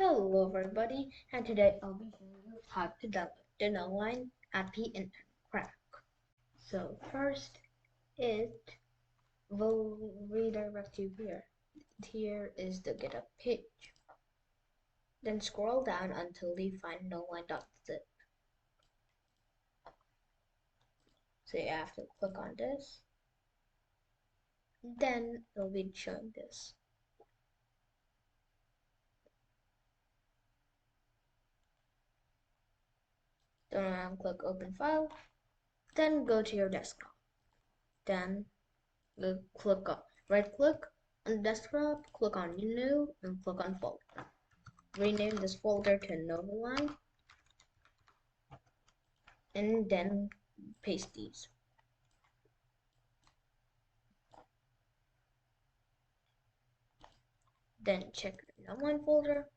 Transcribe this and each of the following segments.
Hello everybody, and today I'll be showing you how to download the Novoline API in Crack. So first, it will redirect you here. Here is the GitHub page. Then scroll down until you find novoline.zip. So you have to click on this. Then it'll be showing this. Then click open file. Then go to your desktop. Then click on right click on desktop, click on new, and click on folder. Rename this folder to Novoline, and then paste these. Then check your Novoline folder.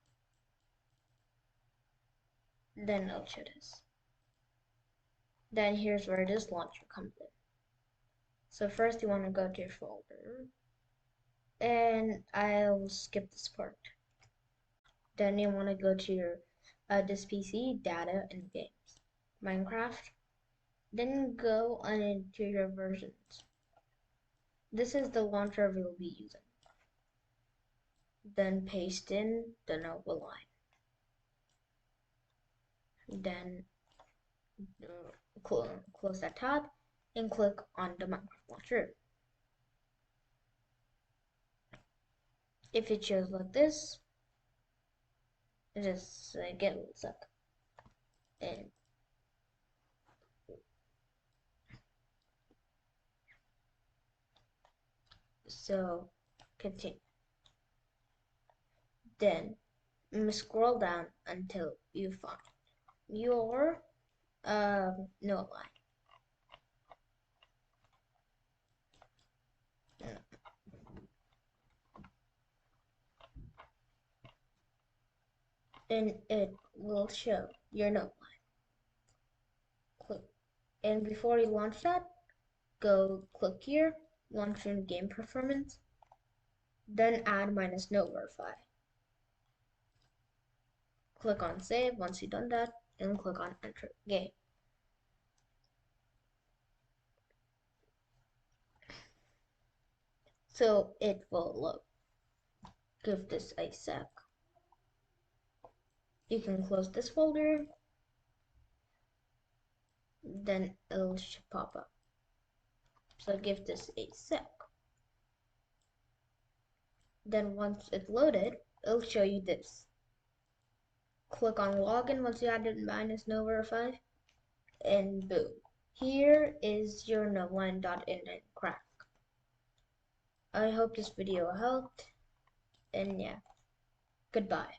Then I'll show this. Then here's where this launcher comes in. So first you want to go to your folder, and I'll skip this part. Then you want to go to your this PC, data, and games, Minecraft. Then go on into your versions. This is the launcher we'll be using. Then paste in the Novoline. Then close that tab and click on the Minecraft launcher. If it shows like this, just get a sec. And so continue. Then scroll down until you find your Novoline. And it will show your Novoline. Click. And before you launch that, go click here, launch in game performance, then add -no verify. Click on save once you've done that, and click on enter game. So it will load. Give this a sec. You can close this folder, then it'll pop up. So give this a sec. Then once it's loaded, it'll show you this. Click on login once you added -no verify, and boom. Here is your Novoline.in crack. I hope this video helped, and yeah, goodbye.